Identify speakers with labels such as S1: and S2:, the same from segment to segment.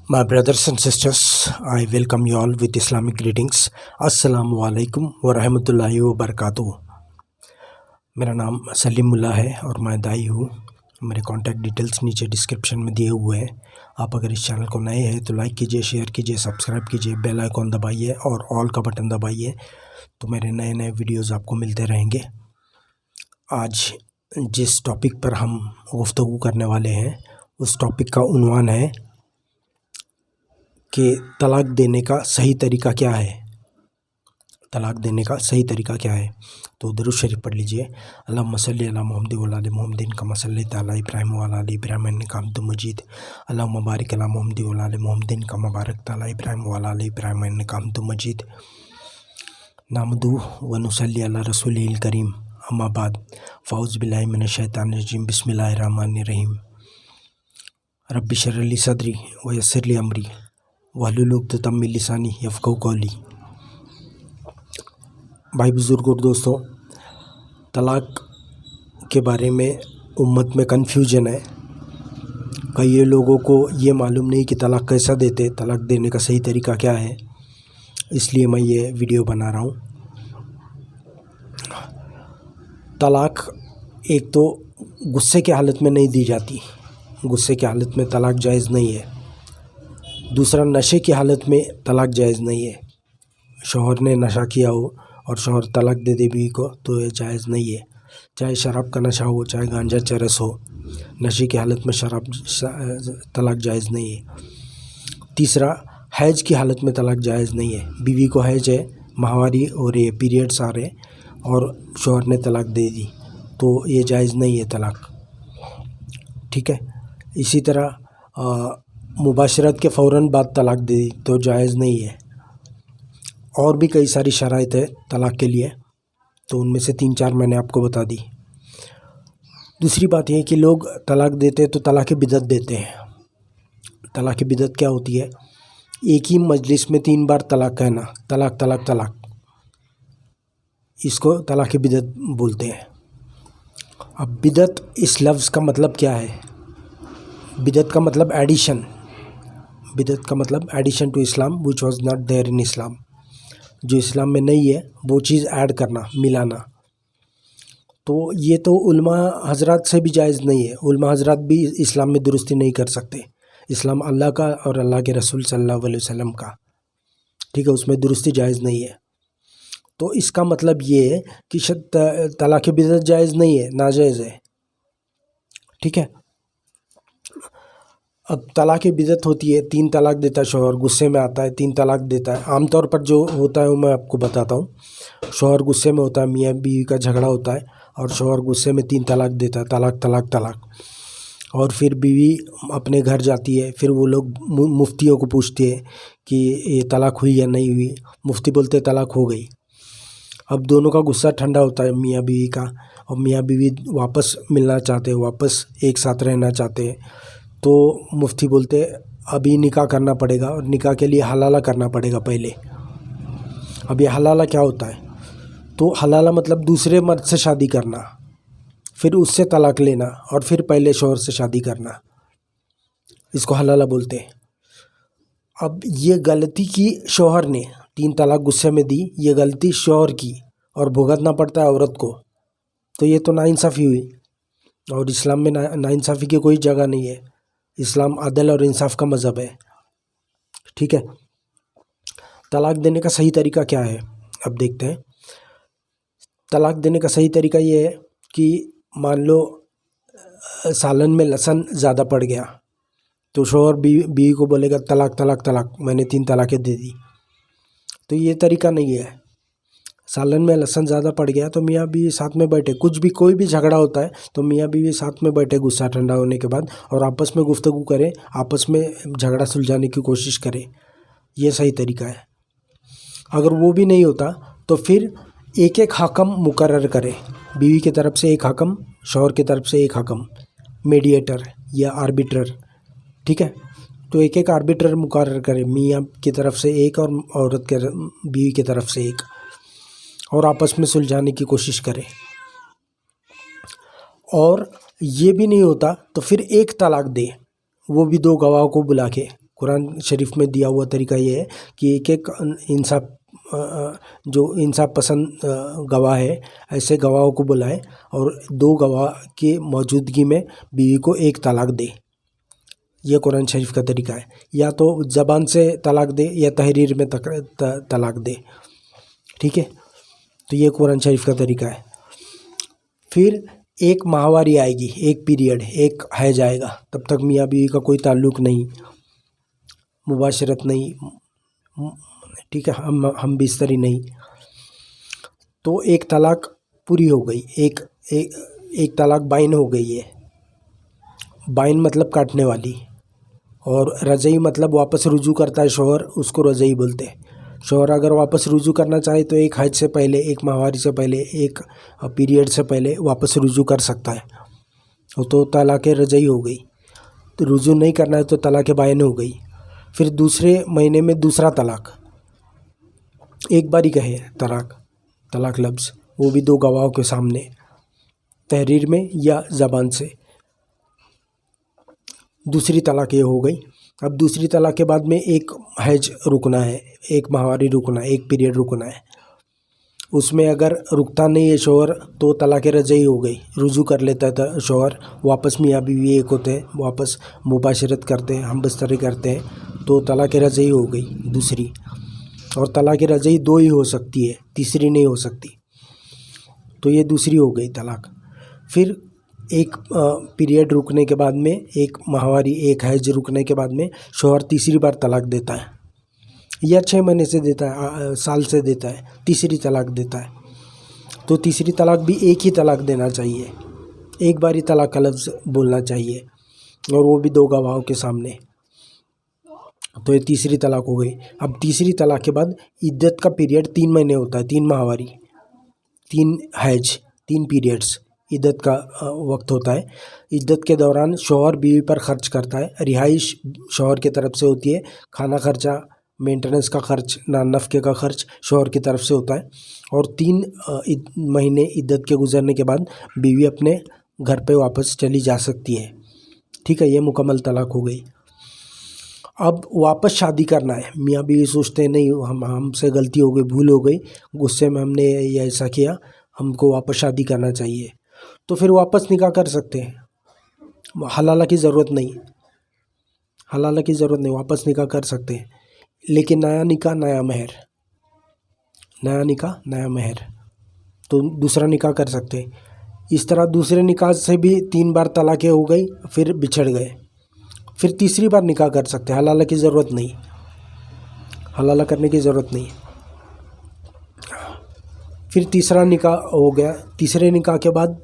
S1: My brothers and sisters, I welcome you all with Islamic greetings. Assalamu alaikum wa rahmatullahi wa barakatuh. मेरा नाम सलीमुल्लाह है और मैं दाई हूँ। मेरे कॉन्टैक्ट डिटेल्स नीचे डिस्क्रिप्शन में दिए हुए हैं। आप अगर इस चैनल को नए हैं तो लाइक कीजिए, शेयर कीजिए, सब्सक्राइब कीजिए, बेल आइकॉन दबाइए और ऑल का बटन दबाइए, तो मेरे नए नए वीडियोस आपको मिलते रहेंगे। आज जिस टॉपिक पर हम गुफ्तगू करने वाले हैं उस टॉपिक का उन्वान है कि तलाक देने का सही तरीका क्या है। तलाक देने का सही तरीका क्या है। तो दुरूद शरीफ पढ़ लीजिए। अल्लाहुम्मा सल्ली अला मुहम्मद व अला आलि मुहम्मदिन कमा सल्लैता अला इब्राहीम व अला आलि इब्राहीम इन्नका हमीदुम मजीद। अल्लाहुम्मा बारिक अला मुहम्मद व अला आलि मुहम्मदिन कमा बारकता अला इब्राहीम व अला आलि इब्राहीम इन्नका हमीदुम मजीद। नहमदुहु व नुसल्ली अला रसूलिल करीम, अम्मा बाद, फ़ाऊज़ु बिल्लाहि मिनश शैतानिर रजीम, बिस्मिल्लाहिर रहमानिर रहीम। रब्बि इश्रह ली सदरी व यस्सिर ली अमरी वहलुल उक़दतम मिन लिसानी यफ़क़हू क़ौली। भाई बुज़ुर्ग और दोस्तों, तलाक के बारे में उम्मत में कन्फ्यूजन है। कई लोगों को ये मालूम नहीं कि तलाक कैसा देते, तलाक देने का सही तरीका क्या है, इसलिए मैं ये वीडियो बना रहा हूँ। तलाक एक तो गुस्से की हालत में नहीं दी जाती, गुस्से की हालत में तलाक जायज़ नहीं है। दूसरा, नशे की हालत में तलाक जायज़ नहीं है। शौहर ने नशा किया हो और शौहर तलाक दे दे बीवी को तो ये जायज़ नहीं है। चाहे शराब का नशा हो, चाहे गांजा चरस हो, नशे की हालत में तलाक जायज़ नहीं है। तीसरा, हैज की हालत में तलाक जायज़ नहीं है। बीवी को हैज है, माहवारी और ये पीरियड्स आ रहे और शौहर ने तलाक दे दी तो ये जायज़ नहीं है तलाक, ठीक है। इसी तरह मुबाशरत के फ़ौरन बाद तलाक दे दी तो जायज़ नहीं है। और भी कई सारी शराइत है तलाक के लिए, तो उनमें से 3-4 मैंने आपको बता दी। दूसरी बात यह है कि लोग तलाक देते हैं तो तलाक बिदअत देते हैं। तलाक बिदअत क्या होती है? एक ही मजलिस में 3 बार तलाक कहना, तलाक तलाक तलाक, इसको तलाक बिदअत बोलते हैं। अब बिदअत इस लफ्ज़ का मतलब क्या है? बिदअत का मतलब एडिशन, बिदअत का मतलब addition to Islam which was not there in Islam. जो इस्लाम में नहीं है वो चीज़ ऐड करना, मिलाना। तो ये तो उलमा हजरात से भी जायज़ नहीं है। उलमा हजरात भी इस्लाम में दुरुस्ती नहीं कर सकते। इस्लाम अल्लाह का और अल्लाह के रसूल सल्लल्लाहु अलैहि वसल्लम का, ठीक है, उसमें दुरुस्ती जायज़ नहीं है। तो इसका मतलब ये है कि तलाक बिदअत जायज़ नहीं है, नाजायज़ है, ठीक है। अब तलाक बिदअत होती है, 3 तलाक देता है शौहर, गुस्से में आता है 3 तलाक देता है। आमतौर पर जो होता है वो मैं आपको बताता हूँ। शौहर गुस्से में होता है, मियाँ बीवी का झगड़ा होता है और शौहर गुस्से में 3 तलाक देता है, तलाक तलाक तलाक। और फिर बीवी अपने घर जाती है, फिर वो लोग मुफ्तियों को पूछते हैं कि ये तलाक हुई या नहीं हुई। मुफ्ती बोलते तलाक हो गई। अब दोनों का गुस्सा ठंडा होता है, मियाँ बीवी का, और मियाँ बीवी वापस मिलना चाहते हैं, वापस एक साथ रहना चाहते हैं। तो मुफ्ती बोलते अभी निकाह करना पड़ेगा और निकाह के लिए हलाला करना पड़ेगा पहले। अब ये हलाला क्या होता है? तो हलाला मतलब दूसरे मर्द से शादी करना, फिर उससे तलाक लेना और फिर पहले शौहर से शादी करना, इसको हलाला बोलते हैं। अब ये गलती की शौहर ने, 3 तलाक गुस्से में दी, ये गलती शौहर की और भुगतना पड़ता है औरत को, तो ये तो नाइंसाफ़ी हुई। और इस्लाम में नाइंसाफ़ी की कोई जगह नहीं है। इस्लाम अदल और इंसाफ का मज़हब है, ठीक है। तलाक देने का सही तरीका क्या है, अब देखते हैं। तलाक देने का सही तरीका ये है कि मान लो सालन में लहसुन ज़्यादा पड़ गया तो शौहर बीवी को बोलेगा तलाक तलाक तलाक, मैंने 3 तलाक़ें दे दी, तो ये तरीका नहीं है। सालन में लहसुन ज़्यादा पड़ गया तो मियाँ बीवी साथ में बैठे, कुछ भी कोई भी झगड़ा होता है तो मियाँ बीवी साथ में बैठे गुस्सा ठंडा होने के बाद, और आपस में गुफ्तगू करें, आपस में झगड़ा सुलझाने की कोशिश करें, ये सही तरीका है। अगर वो भी नहीं होता तो फिर एक हकम मुकर्रर करे, बीवी की तरफ से एक हकम, शौहर की तरफ से एक हकम, मीडिएटर या आर्बिट्रर, ठीक है। तो एक आर्बिट्रर मुकर्रर करे, मियाँ की तरफ से एक और औरत के बीवी की तरफ से एक, और आपस में सुलझाने की कोशिश करें। और ये भी नहीं होता तो फिर एक तलाक दे, वो भी 2 गवाह को बुला के, कुरान शरीफ में दिया हुआ तरीका ये है कि एक एक इंसाफ जो इंसाफ पसंद गवाह है ऐसे गवाहों को बुलाए और 2 गवाह की मौजूदगी में बीवी को 1 तलाक दे। यह कुरान शरीफ का तरीका है। या तो ज़बान से तलाक दे या तहरीर में तलाक दे। ठीक है, तो ये कुरान शरीफ का तरीका है। फिर एक माहवारी आएगी, एक पीरियड, एक हैज आएगा, तब तक मियाँ बीवी का कोई ताल्लुक़ नहीं, मुबाशरत नहीं, ठीक है, हम बिस्तरी नहीं, तो 1 तलाक पूरी हो गई। एक तलाक बाइन हो गई है। बाइन मतलब काटने वाली, और रजई मतलब वापस रुजू करता है शौहर, उसको रजई बोलते हैं। शौहर अगर वापस रुजू करना चाहे तो एक हज से पहले, एक माहवारी से पहले, एक पीरियड से पहले वापस रुजू कर सकता है, तो तलाक़ रजई हो गई। तो रुजू नहीं करना है तो तलाक़ बाइन हो गई। फिर दूसरे महीने में दूसरा तलाक, एक बार ही कहे तलाक लफ्ज़, वो भी 2 गवाहों के सामने, तहरीर में या ज़बान से। दूसरी तलाक ये हो गई। अब दूसरी तलाक के बाद में एक हैज रुकना है, एक माहवारी रुकना है, एक पीरियड रुकना है। उसमें अगर रुकता नहीं है शौहर तो तलाक़ रजई हो गई, रुजू कर लेता था शौहर, वापस मियाँ बीवी एक होते हैं, वापस मुबाशरत करते हैं, हम बिस्तरी करते हैं, तो तलाक़ रजई हो गई दूसरी। और तलाक़ रजई 2 ही हो सकती है, तीसरी नहीं हो सकती, तो ये दूसरी हो गई तलाक। फिर एक पीरियड रुकने के बाद में, एक माहवारी, एक हैज रुकने के बाद में शौहर तीसरी बार तलाक देता है, या 6 महीने से देता है, साल से देता है, तीसरी तलाक देता है। तो तीसरी तलाक भी एक ही तलाक देना चाहिए, एक बार ही तलाक का लफ्ज़ बोलना चाहिए, और वो भी 2 गवाहों के सामने। तो ये तीसरी तलाक हो गई। अब तीसरी तलाक के बाद इद्दत का पीरियड 3 महीने होता है, 3 माहवारी, 3 हैज, 3 पीरियड्स इद्दत का वक्त होता है। इद्दत के दौरान शौहर बीवी पर खर्च करता है। रिहाइश शौहर की तरफ से होती है, खाना खर्चा, मेंटेनेंस का खर्च, नफ़क़े का खर्च शौहर की तरफ से होता है। और 3 महीने इद्दत के गुजरने के बाद बीवी अपने घर पे वापस चली जा सकती है। ठीक है, ये मुकम्मल तलाक हो गई। अब वापस शादी करना है। मियाँ बीवी सोचते हैं नहीं, हमसे गलती हो गई, भूल हो गई, गुस्से में हमने ये ऐसा किया, हमको वापस शादी करना चाहिए, तो फिर वापस निकाह कर सकते हैं। हलाला की ज़रूरत नहीं, वापस निकाह कर सकते हैं। लेकिन नया निकाह नया महर, तो दूसरा निकाह कर सकते हैं। इस तरह दूसरे निकाह से भी 3 बार तलाक़ें हो गई, फिर बिछड़ गए, फिर तीसरी बार निकाह कर सकते हैं। हलाला की ज़रूरत नहीं, हलाला करने की ज़रूरत नहीं। फिर तीसरा निकाह हो गया। तीसरे निकाह के बाद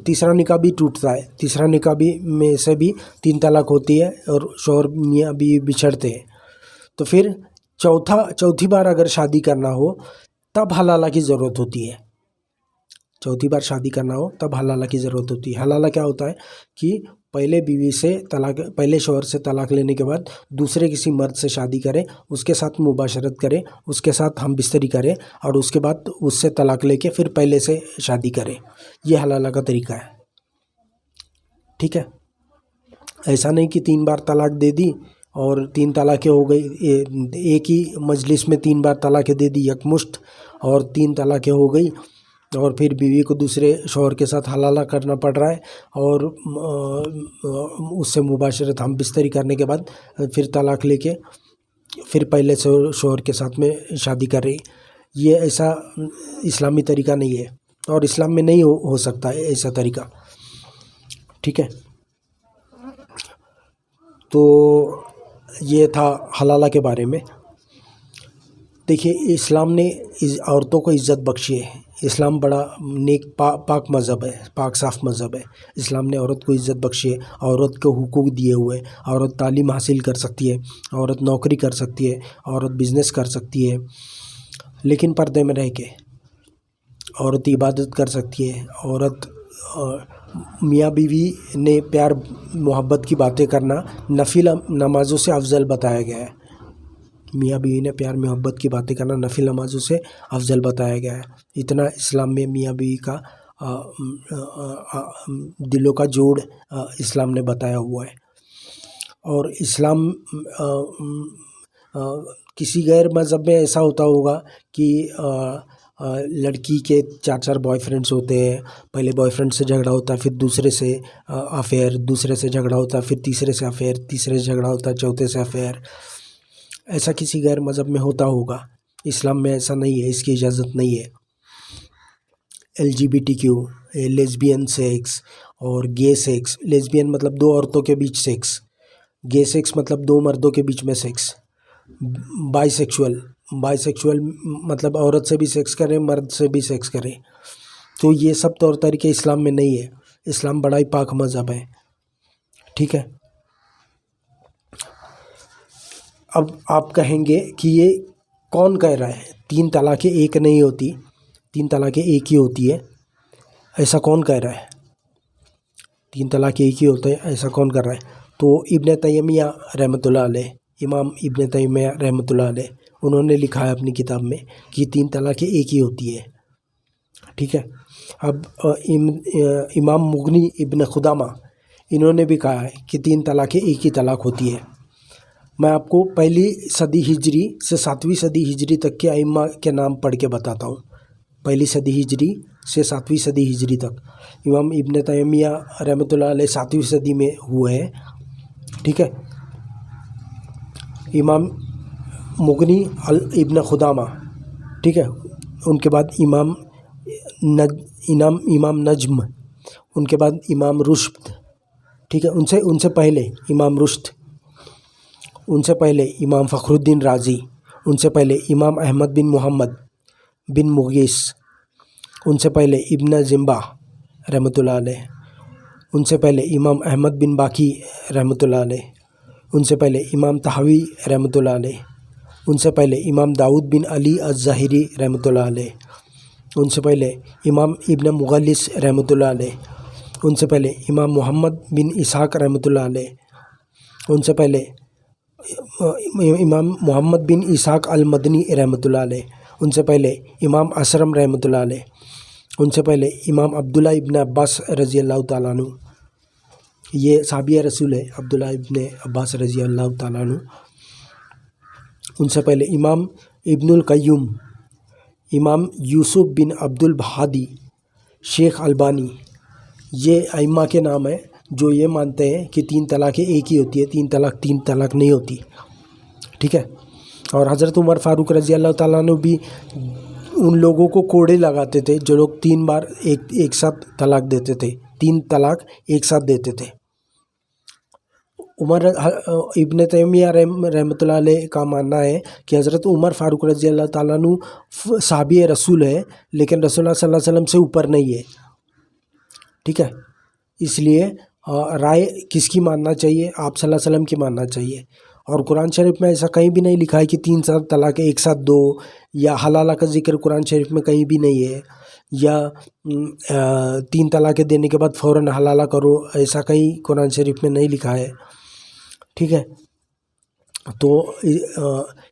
S1: तीसरा निकाह भी टूटता है। तीसरा निकाह भी में से भी 3 तलाक होती है और शौहर मियाँ बीवी बिछड़ते हैं। तो फिर चौथी बार अगर शादी करना हो तब हलाला की ज़रूरत होती है। चौथी बार शादी करना हो तब हलाला की ज़रूरत होती है। हलाला क्या होता है कि पहले शौहर से तलाक लेने के बाद दूसरे किसी मर्द से शादी करे, उसके साथ मुबाशरत करे, उसके साथ हम बिस्तरी करे, और उसके बाद उससे तलाक लेके फिर पहले से शादी करे। ये हलाला का तरीका है। ठीक है, ऐसा नहीं कि 3 बार तलाक दे दी और 3 तलाक़ें हो गई, एक ही मजलिस में 3 बार तलाक़ें दे दी यकमुश्त, और 3 तलाक़ें हो गई, और फिर बीवी को दूसरे शौहर के साथ हलाला करना पड़ रहा है, और उससे मुबाशरत हम बिस्तरी करने के बाद फिर तलाक लेके फिर पहले शौहर के साथ में शादी कर रही। ये ऐसा इस्लामी तरीका नहीं है, और इस्लाम में नहीं हो सकता है ऐसा तरीका। ठीक है, तो ये था हलाला के बारे में। देखिए, इस्लाम ने औरतों को इज़्ज़त बख्शी है। इस्लाम बड़ा नेक पाक मज़हब है, पाक साफ़ मज़हब है। इस्लाम ने औरत को इज़्ज़त बख्शी है, औरत को हुकूक दिए हुए। औरत तालीम हासिल कर सकती है, औरत नौकरी कर सकती है, औरत बिज़नेस कर सकती है, लेकिन पर्दे में रह के। औरत इबादत कर सकती है। औरत मियाँ बीवी ने प्यार मोहब्बत की बातें करना नफिल नमाज़ों से अफजल बताया गया है। मियाँ बीवी ने प्यार मोहब्बत की बातें करना नफिल नमाज़ों से अफजल बताया गया है। इतना इस्लाम में मियाँ बीवी का दिलों का जोड़ इस्लाम ने बताया हुआ है। اور اسلام کسی غیر مذہب میں ایسا ہوتا ہوگا کہ لڑکی کے 4 بوائے فرینڈس ہوتے ہیں. پہلے بوائے فرینڈ سے جھگڑا ہوتا ہے، پھر دوسرے سے افیئر، دوسرے سے جھگڑا ہوتا ہے، پھر تیسرے سے افیئر، تیسرے سے جھگڑا ہوتا ہے، چوتھے سے افیئر. ایسا کسی غیر مذہب میں ہوتا ہوگا. اسلام میں ایسا نہیں ہے، اس کی اجازت نہیں ہے. LGBTQ، لیزبین سیکس اور گے سیکس. لیزبین مطلب 2 عورتوں کے بیچ سیکس، گے سیکس مطلب 2 مردوں کے بیچ میں سیکس. بائی سیکشول مطلب عورت سے بھی سیکس کرے، مرد سے بھی سیکس کرے. تو یہ سب طور طریقے اسلام میں نہیں ہے. اسلام بڑا ہی پاک مذہب ہے. ٹھیک ہے. اب آپ کہیں گے کہ یہ کون کہہ رہا ہے 3 طلاقیں ایک نہیں ہوتی، 3 طلاقیں ایک ہی ہوتی ہے، ایسا کون کہہ رہا ہے؟ 3 طلاقیں ایک ہی ہوتے ہیں، ایسا کون کر رہا ہے؟ تو ابن تیمیہ رحمۃ اللہ علیہ، امام ابن تیمیہ رحمۃ اللہ علیہ، انہوں نے لکھا ہے اپنی کتاب میں کہ 3 طلاقیں ایک ہی ہوتی ہے. ٹھیک ہے. اب امام مغنی ابن قدامہ، انہوں نے بھی کہا ہے کہ 3 طلاقیں ایک ہی طلاق ہوتی ہے. میں آپ کو 1 صدی ہجری سے 7ویں صدی ہجری تک کے ائمہ کے نام پڑھ کے بتاتا ہوں. 1 صدی ہجری سے 7ویں صدی ہجری تک. امام ابن تیمیہ رحمۃ اللہ علیہ 7ویں صدی میں ہوئے ہیں. ٹھیک ہے. امام مغنی ابن قدامہ، ٹھیک ہے. ان کے بعد امام نجم، ان کے بعد امام رشد. ٹھیک ہے. ان سے پہلے امام رشد، ان سے پہلے امام فخر الدین رازی، ان سے پہلے امام احمد بن محمد بن مغیث، ان سے پہلے ابن زمبا رحمۃ اللہ علیہ، ان سے پہلے امام احمد بن باقی رحمۃ اللہ علیہ، ان سے پہلے امام طحاوی رحمۃ اللہ علیہ، ان سے پہلے امام داؤد بن علی الظاہری رحمۃ اللہ علیہ، ان سے پہلے امام ابن مغلس رحمۃ اللہ علیہ، ان سے پہلے امام محمد بن اسحاق رحمۃ اللہ علیہ، ان سے پہلے امام محمد بن اسحاق المدنی رحمۃ اللہ علیہ، ان سے پہلے امام اسرم رحمۃ اللہ علیہ، ان سے پہلے امام عبداللہ ابن عباس رضی اللہ تعالیٰ عنہ. یہ صحابی رسول ہے عبداللہ ابن عباس رضی اللہ تعالیٰ عنہ. ان سے پہلے امام ابن القیم، امام یوسف بن عبد الہادی، شیخ البانی. یہ ائمہ کے نام ہیں جو یہ مانتے ہیں کہ 3 طلاقیں ایک ہی ہوتی ہے، 3 طلاق نہیں ہوتی. ٹھیک ہے. اور حضرت عمر فاروق رضی اللہ تعالیٰ عنہ بھی ان لوگوں کو کوڑے لگاتے تھے جو لوگ 3 بار ایک ساتھ طلاق دیتے تھے، 3 طلاق ایک ساتھ دیتے تھے. ابن تیمیہ رحمۃ اللہ علیہ کا ماننا ہے کہ حضرت عمر فاروق رضی اللہ تعالیٰ عنہ صحابی رسول ہے، لیکن رسول اللہ صلی اللہ علیہ وسلم سے اوپر نہیں ہے. ٹھیک ہے. اس لیے رائے کس کی ماننا چاہیے؟ آپ صلی اللہ علیہ وسلم کی ماننا چاہیے. اور قرآن شریف میں ایسا کہیں بھی نہیں لکھا ہے کہ 3 طلاق ایک ساتھ دو، یا حلالہ کا ذکر قرآن شریف میں کہیں بھی نہیں ہے، یا 3 طلاقیں دینے کے بعد فوراً حلالہ کرو، ایسا کہیں قرآن شریف میں نہیں لکھا ہے. ٹھیک ہے. تو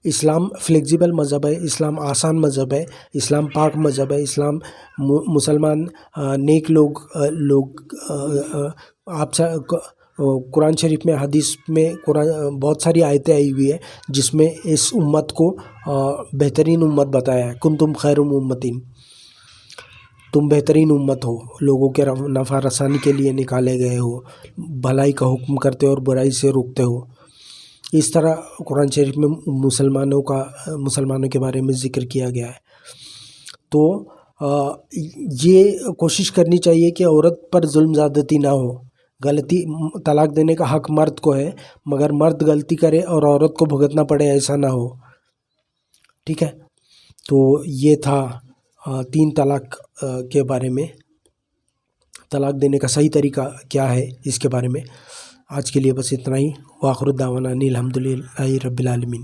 S1: اسلام فلیکزیبل مذہب ہے، اسلام آسان مذہب ہے، اسلام پاک مذہب ہے. اسلام مسلمان نیک لوگ آپ قرآن شریف میں، حدیث میں بہت ساری آیتیں آئی ہوئی ہے جس میں اس امت کو بہترین امت بتایا ہے. کنتم خیر امتین، تم بہترین امت ہو، لوگوں کے نفع رسانی کے لیے نکالے گئے ہو، بھلائی کا حکم کرتے ہو اور برائی سے روکتے ہو. اس طرح قرآن شریف میں مسلمانوں کے بارے میں ذکر کیا گیا ہے. تو یہ کوشش کرنی چاہیے کہ عورت پر ظلم زیادتی نہ ہو. طلاق دینے کا حق مرد کو ہے، مگر مرد غلطی کرے اور عورت کو بھگتنا پڑے، ایسا نہ ہو. ٹھیک ہے. تو یہ تھا 3 طلاق کے بارے میں، طلاق دینے کا صحیح طریقہ کیا ہے اس کے بارے میں. آج کے لیے بس اتنا ہی. وآخر دعوانا الحمدللہ رب العالمین.